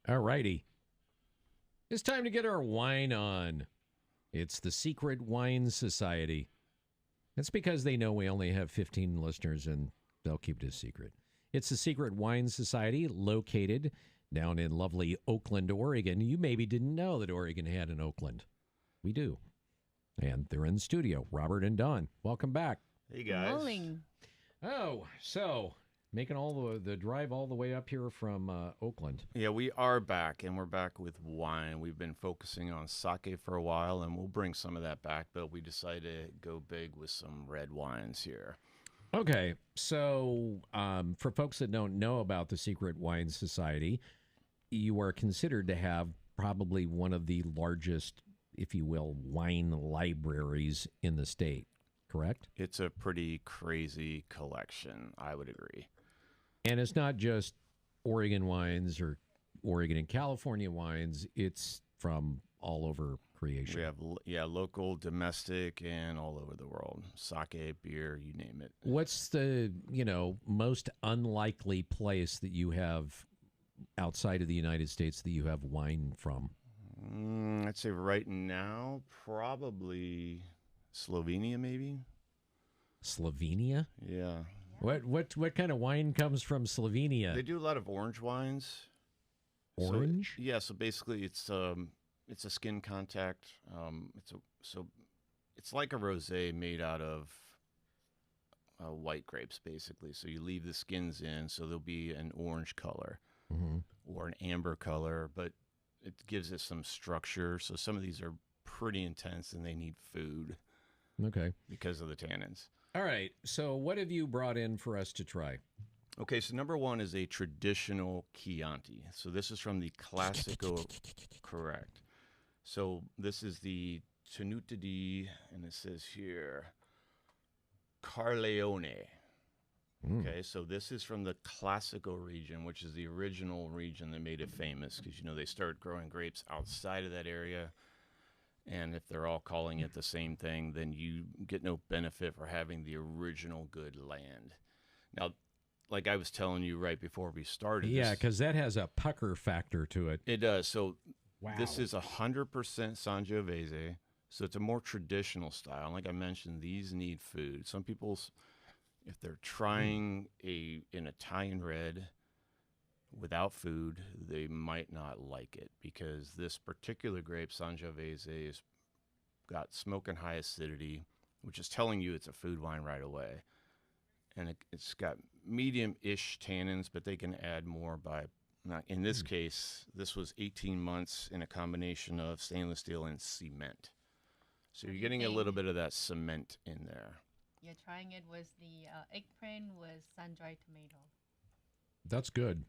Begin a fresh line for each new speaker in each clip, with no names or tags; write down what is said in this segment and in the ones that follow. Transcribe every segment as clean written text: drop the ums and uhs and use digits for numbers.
All righty. It's time to get our wine on. It's the Secret Wine Society. That's because they know we only have 15 listeners and they'll keep it a secret. It's the Secret Wine Society located down in lovely Oakland, Oregon. You maybe didn't know that Oregon had an Oakland. We do. And they're in the studio. Robert and Don, welcome back.
Hey, guys.
Rolling.
Oh, so making all the drive all the way up here from Oakland.
Yeah, we are back, and we're back with wine. We've been focusing on sake for a while, and we'll bring some of that back, but we decided to go big with some red wines here.
Okay, so for folks that don't know about the Secret Wine Society, you are considered to have probably one of the largest, if you will, wine libraries in the state, correct?
It's a pretty crazy collection, I would agree.
And it's not just Oregon wines or Oregon and California wines. It's from all over creation.
We have, local, domestic, and all over the world. Sake, beer, you name it.
What's the, most unlikely place that you have outside of the United States that you have wine from?
I'd say right now, probably Slovenia, maybe.
Slovenia?
Yeah.
What kind of wine comes from Slovenia?
They do a lot of orange wines.
Orange?
So basically it's a skin contact. It's like a rosé made out of white grapes, basically. So you leave the skins in, so there'll be an orange color or an amber color, but it gives it some structure. So some of these are pretty intense, and they need food.
Okay.
Because of the tannins.
All right. So what have you brought in for us to try?
Okay, so number one is a traditional Chianti. So this is from the Classico, correct. So this is the Tenuta di, and it says here, Carleone. Okay, so this is from the Classico region, which is the original region that made it famous, because, they started growing grapes outside of that area. And if they're all calling it the same thing, then you get no benefit for having the original good land. Now, like I was telling you right before we started.
Yeah, because that has a pucker factor to it.
It does. So
wow. This
is 100% Sangiovese. So it's a more traditional style. Like I mentioned, these need food. Some people, if they're trying an Italian red without food, they might not like it, because this particular grape, Sangiovese, has got smoke and high acidity, which is telling you it's a food wine right away. And it's got medium-ish tannins, but they can add more by, in this case, this was 18 months in a combination of stainless steel and cement. So you're getting a little bit of that cement in there.
Yeah, trying it was the eggplant with sun-dried tomato.
That's good.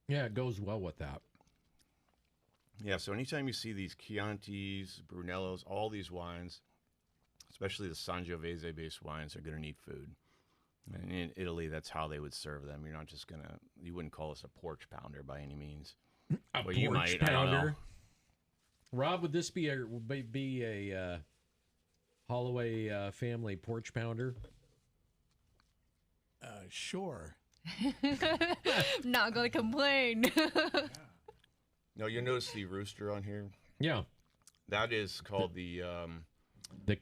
Yeah, it goes well with that.
Yeah, so anytime you see these Chiantis, Brunellos, all these wines, especially the Sangiovese-based wines, are going to need food. And in Italy, that's how they would serve them. You're not just you wouldn't call this a porch pounder by any means.
A porch pounder? Rob, would this be a Holloway family porch pounder?
Sure.
Not going to complain.
No, you notice the rooster on here?
Yeah.
That is called the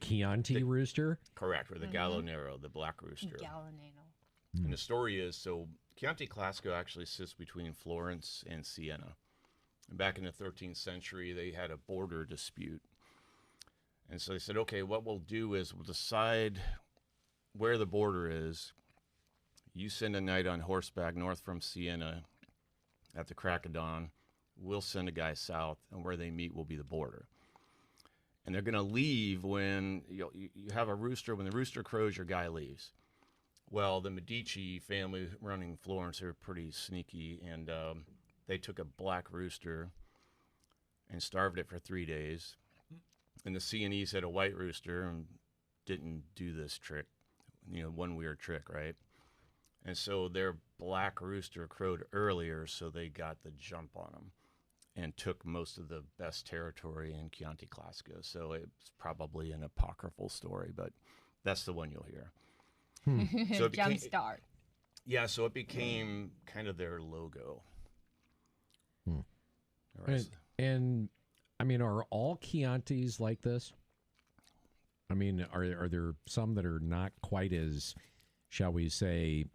Chianti rooster?
Correct, or the Gallo Nero, the black rooster.
Gallo Nero.
And the story is, so Chianti Classico actually sits between Florence and Siena. And back in the 13th century, they had a border dispute. And so they said, okay, what we'll do is we'll decide where the border is. You send a knight on horseback north from Siena at the crack of dawn. We'll send a guy south, and where they meet will be the border. And they're going to leave when you have a rooster. When the rooster crows, your guy leaves. Well, the Medici family running Florence are pretty sneaky, and they took a black rooster and starved it for 3 days. And the Sienese had a white rooster and didn't do this trick, one weird trick, right? And so their black rooster crowed earlier, so they got the jump on them and took most of the best territory in Chianti Classico. So it's probably an apocryphal story, but that's the one you'll hear.
So it became, Jumpstart.
Yeah, so it became kind of their logo.
And I mean, are all Chiantis like this? I mean, are there some that are not quite as, shall we say,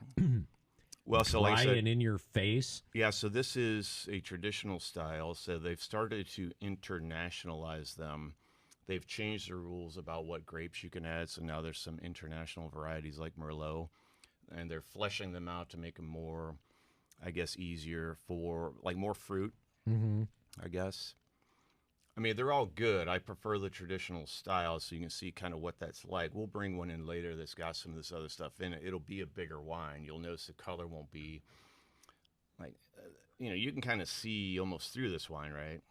Well, so
dry
like I said,
and in your face?
yeah, so this is a traditional style. So they've started to internationalize them. They've changed the rules about what grapes you can add. So now there's some international varieties like Merlot, and they're fleshing them out to make them more, I guess, easier for like more fruit,
Mm-hmm.
I guess. I mean, they're all good. I prefer the traditional style so you can see kind of what that's like. We'll bring one in later that's got some of this other stuff in it. It'll be a bigger wine. You'll notice the color won't be like, you can kind of see almost through this wine, right?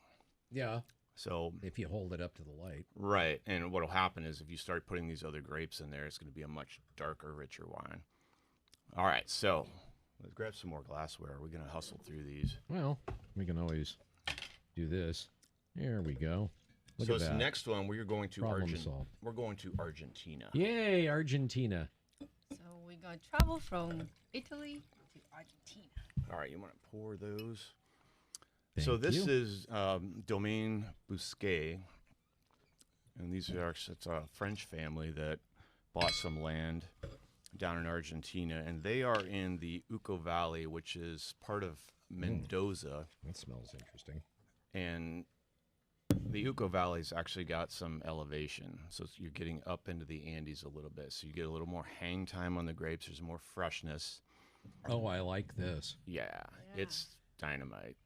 Yeah.
So,
If you hold it up to the light.
right. And what'll happen is if you start putting these other grapes in there, it's going to be a much darker, richer wine. All right. So, let's grab some more glassware. We're going to hustle through these.
Well, we can always do this. There we go. Look
So
at
this
that.
next one, we're going to
Problem solved.
We're going to Argentina.
Yay, Argentina.
So we're going to travel from Italy to Argentina.
All right, you want to pour those?
Thank
So this
you.
is Domaine Bousquet, and it's a French family that bought some land down in Argentina, and they are in the Uco Valley, which is part of Mendoza,
That smells interesting.
and the Uco Valley's actually got some elevation, so you're getting up into the Andes a little bit, so you get a little more hang time on the grapes. There's more freshness.
Oh, I like this.
Yeah,
Yeah.
it's dynamite.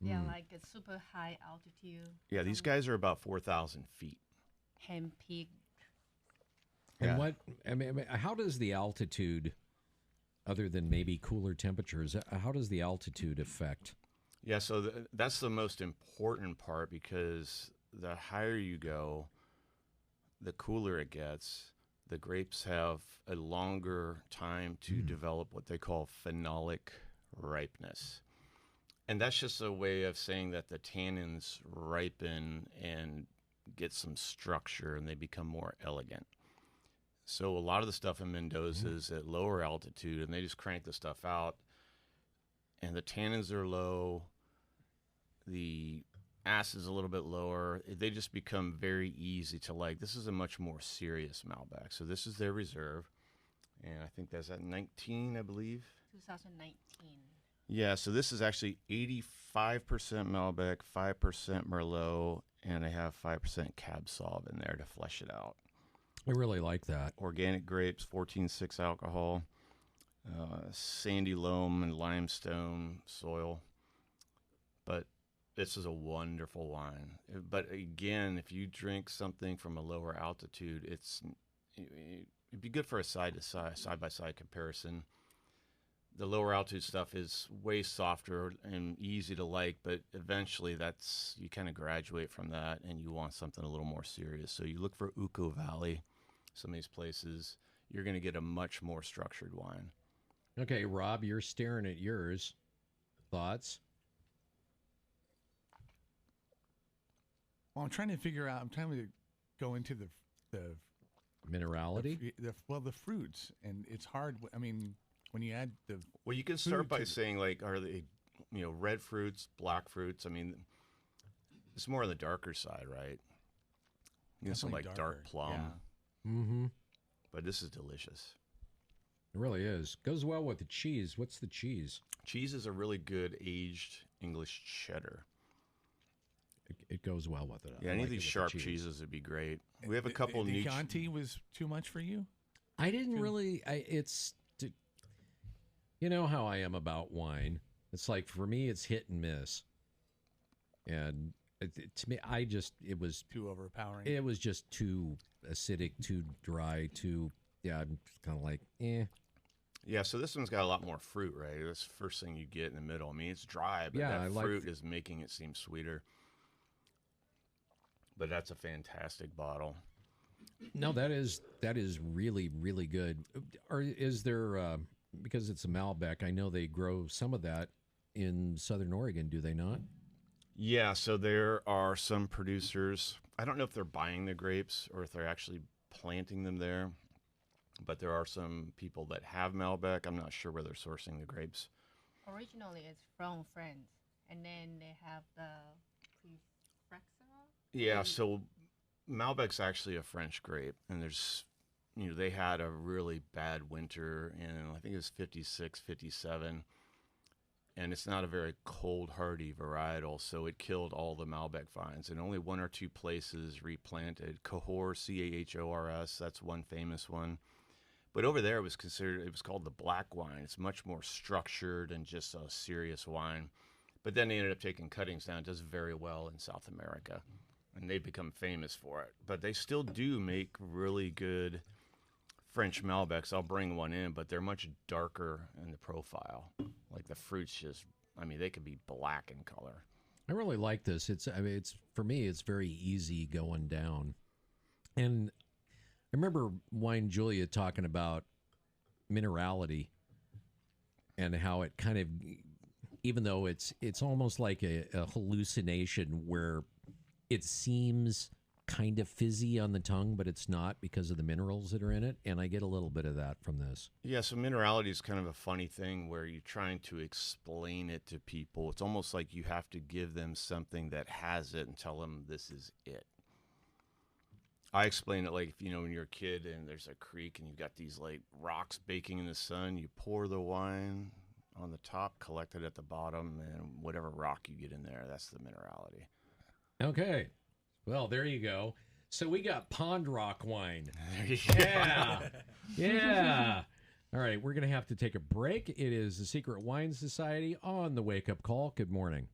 Yeah, like a super high altitude.
Yeah, these guys are about 4,000 feet.
Handpicked.
And
Yeah.
what, I mean, how does the altitude, other than maybe cooler temperatures, how does the altitude affect?
Yeah, so that's the most important part because the higher you go, the cooler it gets. The grapes have a longer time to develop what they call phenolic ripeness. And that's just a way of saying that the tannins ripen and get some structure and they become more elegant. So a lot of the stuff in Mendoza is at lower altitude and they just crank the stuff out and the tannins are low, the acid's a little bit lower. They just become very easy to like. This is a much more serious Malbec. So this is their reserve, and I think that's at 19, I believe.
2019.
Yeah, so this is actually 85% Malbec, 5% Merlot, and I have 5% Cab Sauv in there to flesh it out.
I really like that.
Organic grapes, 14.6 alcohol, sandy loam and limestone soil. But this is a wonderful wine. But again, if you drink something from a lower altitude, it'd be good for a side-by-side comparison. The lower altitude stuff is way softer and easy to like, but eventually you kind of graduate from that and you want something a little more serious. So you look for Uco Valley, some of these places, you're going to get a much more structured wine.
Okay, Rob, you're staring at yours. Thoughts?
Well, I'm trying to go into the
Minerality?
the fruits, and it's hard. I mean, when you add the
Well, you can start
food
by
to
saying, like, are they, red fruits, black fruits? I mean, it's more on the darker side, right? You know, some like
Definitely
dark
darker,
plum.
yeah.
Mm-hmm.
But this is delicious.
It really is. Goes well with the cheese. What's the cheese?
Cheese is a really good aged English cheddar.
It goes well with it.
Yeah,
I
any
like
of
it
these
with
sharp
the cheese.
cheeses would be great. We have a couple
the
niche.
Chianti was too much for you.
I didn't really. You know how I am about wine. It's like for me, it's hit and miss. And to me, it was
Too overpowering.
it was just too acidic, too dry, too. Yeah, I'm kind of like, eh.
Yeah, so this one's got a lot more fruit, right? That's the first thing you get in the middle. I mean, it's dry, but
Yeah, I
that
like
fruit is making it seem sweeter. But that's a fantastic bottle.
No, that is really really good. Or is there because it's a Malbec? I know they grow some of that in Southern Oregon. Do they not?
Yeah, so there are some producers. I don't know if they're buying the grapes or if they're actually planting them there, but there are some people that have Malbec. I'm not sure where they're sourcing the grapes.
Originally, it's from France, and then they have the
Yeah, so Malbec's actually a French grape, and they had a really bad winter in, I think it was 56, 57, and it's not a very cold hardy varietal, so it killed all the Malbec vines, and only one or two places replanted. Cahors, Cahors, that's one famous one. But over there, it was called the black wine. It's much more structured and just a serious wine. But then they ended up taking cuttings down. It does very well in South America, and they've become famous for it. But they still do make really good French Malbecs. I'll bring one in, but they're much darker in the profile. Like the fruits they could be black in color.
I really like this. It's for me, it's very easy going down. And I remember Wine Julia talking about minerality and how it kind of, even though it's almost like a hallucination where it seems kind of fizzy on the tongue, but it's not because of the minerals that are in it. And I get a little bit of that from this.
Yeah, so minerality is kind of a funny thing where you're trying to explain it to people. It's almost like you have to give them something that has it and tell them this is it. I explain it like, when you're a kid and there's a creek and you've got these like rocks baking in the sun, you pour the wine on the top, collect it at the bottom, and whatever rock you get in there, that's the minerality.
Okay. Well, there you go. So we got Pond Rock wine.
Yeah.
Yeah. All right, we're going to have to take a break. It is the Secret Wine Society on the Wake Up Call. Good morning.